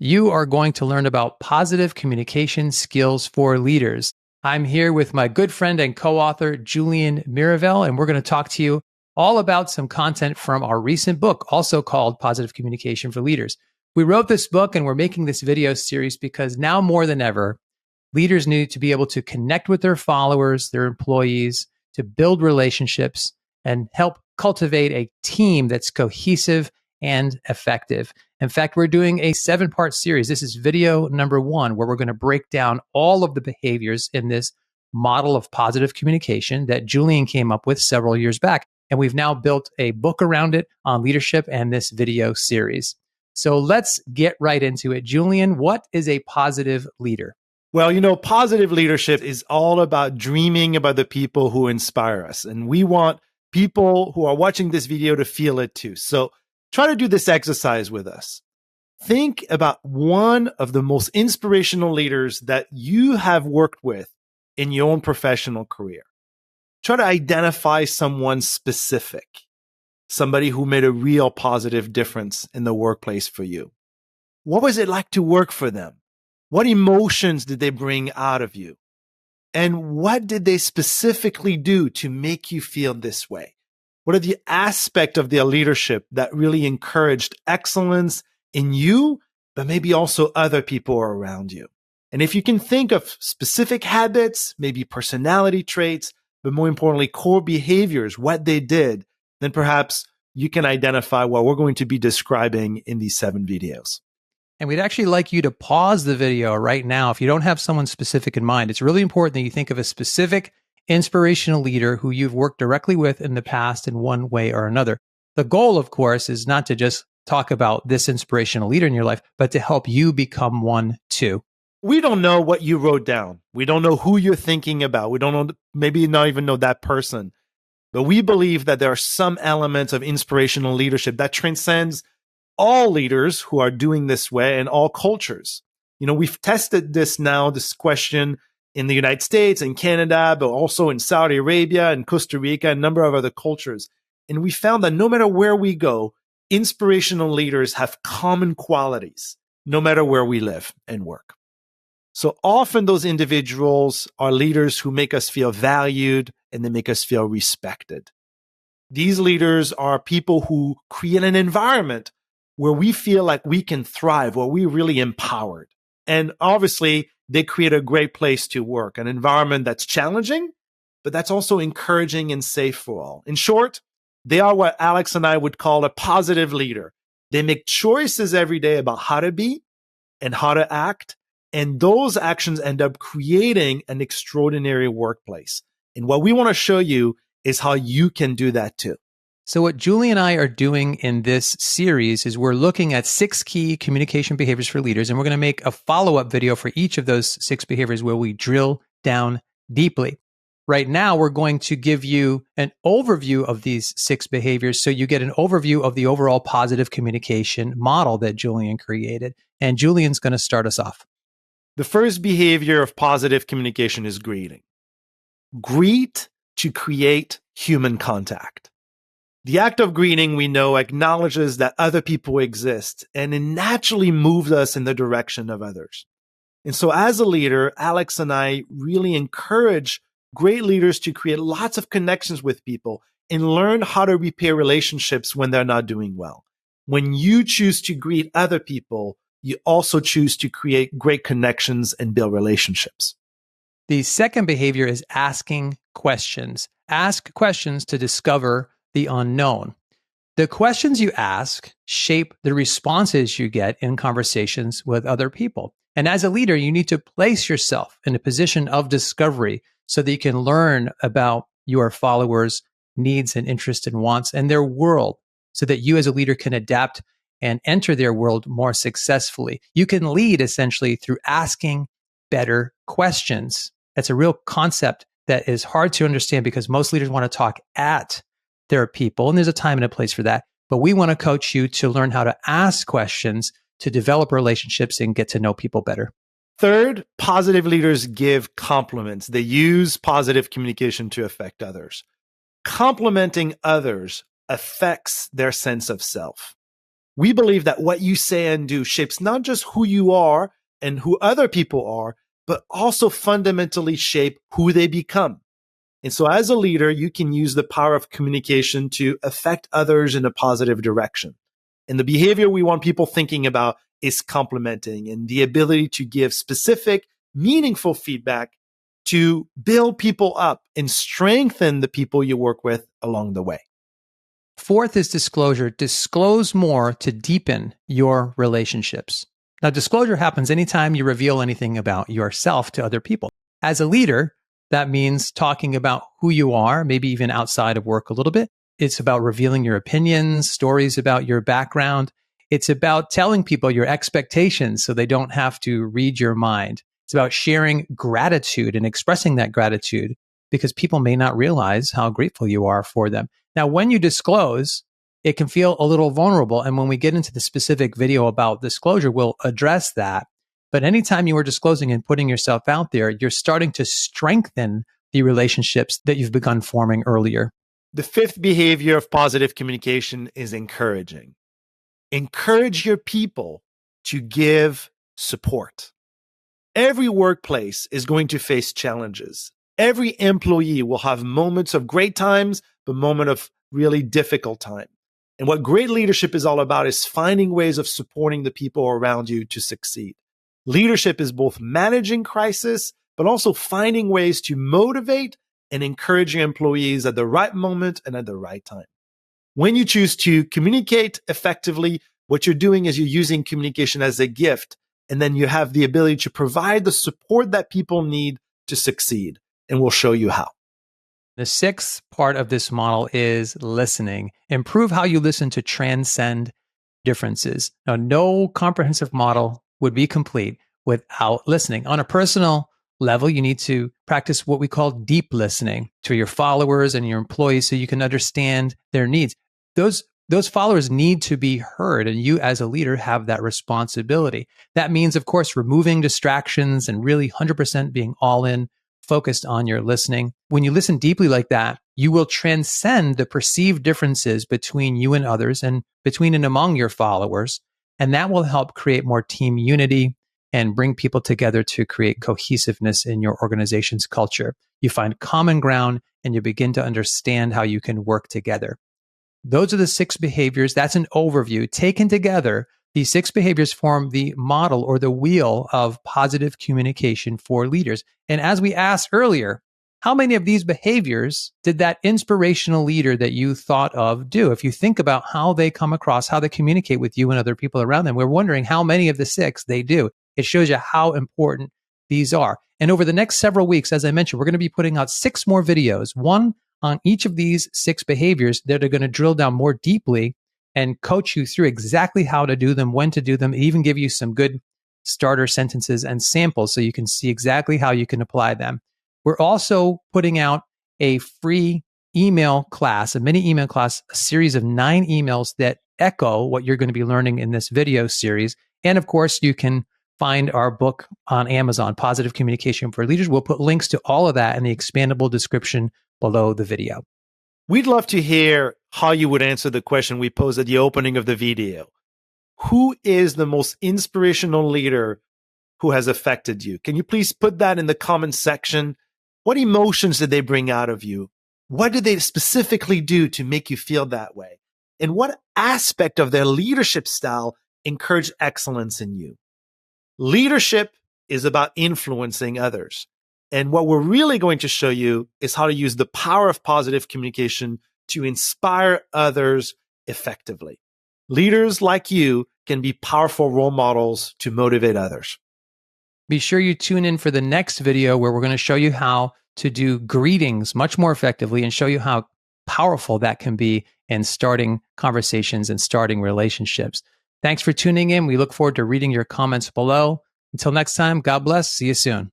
You are going to learn about positive communication skills for leaders. I'm here with my good friend and co-author, Julian Miravel, and we're going to talk to you all about some content from our recent book, also called Positive Communication for Leaders. We wrote this book and we're making this video series because now more than ever, leaders need to be able to connect with their followers, their employees, to build relationships and help cultivate a team that's cohesive and effective. In fact, we're doing a 7-part series. This is video number 1, where we're going to break down all of the behaviors in this model of positive communication that Julian came up with several years back. And we've now built a book around it on leadership and this video series. So let's get right into it. Julian, what is a positive leader? Well, positive leadership is all about dreaming about the people who inspire us. And we want people who are watching this video to feel it too. So try to do this exercise with us. Think about one of the most inspirational leaders that you have worked with in your own professional career. Try to identify someone specific, somebody who made a real positive difference in the workplace for you. What was it like to work for them? What emotions did they bring out of you? And what did they specifically do to make you feel this way? What are the aspects of their leadership that really encouraged excellence in you, but maybe also other people around you? And if you can think of specific habits, maybe personality traits, but more importantly, core behaviors, what they did, then perhaps you can identify what we're going to be describing in these 7 videos. And we'd actually like you to pause the video right now. If you don't have someone specific in mind, it's really important that you think of a specific inspirational leader who you've worked directly with in the past in one way or another. The goal, of course, is not to just talk about this inspirational leader in your life, but to help you become one too. We don't know what you wrote down. We don't know who you're thinking about. We don't know, maybe not even know that person. But we believe that there are some elements of inspirational leadership that transcends all leaders who are doing this way and all cultures. We've tested this question in the United States and Canada, but also in Saudi Arabia and Costa Rica, and a number of other cultures. And we found that no matter where we go, inspirational leaders have common qualities, no matter where we live and work. So often those individuals are leaders who make us feel valued and they make us feel respected. These leaders are people who create an environment where we feel like we can thrive, where we're really empowered. And obviously, they create a great place to work, an environment that's challenging, but that's also encouraging and safe for all. In short, they are what Alex and I would call a positive leader. They make choices every day about how to be and how to act, and those actions end up creating an extraordinary workplace. And what we want to show you is how you can do that too. So what Julie and I are doing in this series is we're looking at 6 key communication behaviors for leaders, and we're going to make a follow-up video for each of those 6 behaviors where we drill down deeply. Right now, we're going to give you an overview of these 6 behaviors so you get an overview of the overall positive communication model that Julian created. And Julian's going to start us off. The first behavior of positive communication is greeting. Greet to create human contact. The act of greeting, we know, acknowledges that other people exist, and it naturally moves us in the direction of others. And so as a leader, Alex and I really encourage great leaders to create lots of connections with people and learn how to repair relationships when they're not doing well. When you choose to greet other people, you also choose to create great connections and build relationships. The second behavior is asking questions. Ask questions to discover the unknown. The questions you ask shape the responses you get in conversations with other people. And as a leader, you need to place yourself in a position of discovery so that you can learn about your followers' needs and interests and wants and their world so that you as a leader can adapt and enter their world more successfully. You can lead essentially through asking better questions. That's a real concept that is hard to understand because most leaders want to talk at their people, and there's a time and a place for that. But we want to coach you to learn how to ask questions, to develop relationships and get to know people better. Third, positive leaders give compliments. They use positive communication to affect others. Complimenting others affects their sense of self. We believe that what you say and do shapes not just who you are and who other people are, but also fundamentally shape who they become. And so as a leader, you can use the power of communication to affect others in a positive direction. And the behavior we want people thinking about is complimenting and the ability to give specific, meaningful feedback to build people up and strengthen the people you work with along the way. Fourth is disclosure. Disclose more to deepen your relationships. Now, disclosure happens anytime you reveal anything about yourself to other people. As a leader, that means talking about who you are, maybe even outside of work a little bit. It's about revealing your opinions, stories about your background. It's about telling people your expectations so they don't have to read your mind. It's about sharing gratitude and expressing that gratitude because people may not realize how grateful you are for them. Now, when you disclose, it can feel a little vulnerable. And when we get into the specific video about disclosure, we'll address that. But anytime you are disclosing and putting yourself out there, you're starting to strengthen the relationships that you've begun forming earlier. The fifth behavior of positive communication is encouraging. Encourage your people to give support. Every workplace is going to face challenges. Every employee will have moments of great times, but moments of really difficult time. And what great leadership is all about is finding ways of supporting the people around you to succeed. Leadership is both managing crisis, but also finding ways to motivate and encourage your employees at the right moment and at the right time. When you choose to communicate effectively, what you're doing is you're using communication as a gift, and then you have the ability to provide the support that people need to succeed. And we'll show you how. The sixth part of this model is listening. Improve how you listen to transcend differences. Now, no comprehensive model would be complete without listening. On a personal level, you need to practice what we call deep listening to your followers and your employees so you can understand their needs. Those followers need to be heard, and you as a leader have that responsibility. That means, of course, removing distractions and really 100% being all in, focused on your listening. When you listen deeply like that, you will transcend the perceived differences between you and others and between and among your followers. And that will help create more team unity and bring people together to create cohesiveness in your organization's culture. You find common ground and you begin to understand how you can work together. Those are the 6 behaviors. That's an overview. Taken together, these 6 behaviors form the model or the wheel of positive communication for leaders. And as we asked earlier, how many of these behaviors did that inspirational leader that you thought of do? If you think about how they come across, how they communicate with you and other people around them, we're wondering how many of the 6 they do. It shows you how important these are. And over the next several weeks, as I mentioned, we're going to be putting out 6 more videos, one on each of these 6 behaviors that are going to drill down more deeply and coach you through exactly how to do them, when to do them, even give you some good starter sentences and samples so you can see exactly how you can apply them. We're also putting out a free email class, a mini email class, a series of 9 emails that echo what you're going to be learning in this video series. And of course, you can find our book on Amazon, Positive Communication for Leaders. We'll put links to all of that in the expandable description below the video. We'd love to hear how you would answer the question we posed at the opening of the video. Who is the most inspirational leader who has affected you? Can you please put that in the comment section? What emotions did they bring out of you? What did they specifically do to make you feel that way? And what aspect of their leadership style encouraged excellence in you? Leadership is about influencing others. And what we're really going to show you is how to use the power of positive communication to inspire others effectively. Leaders like you can be powerful role models to motivate others. Be sure you tune in for the next video where we're going to show you how to do greetings much more effectively and show you how powerful that can be in starting conversations and starting relationships. Thanks for tuning in. We look forward to reading your comments below. Until next time, God bless. See you soon.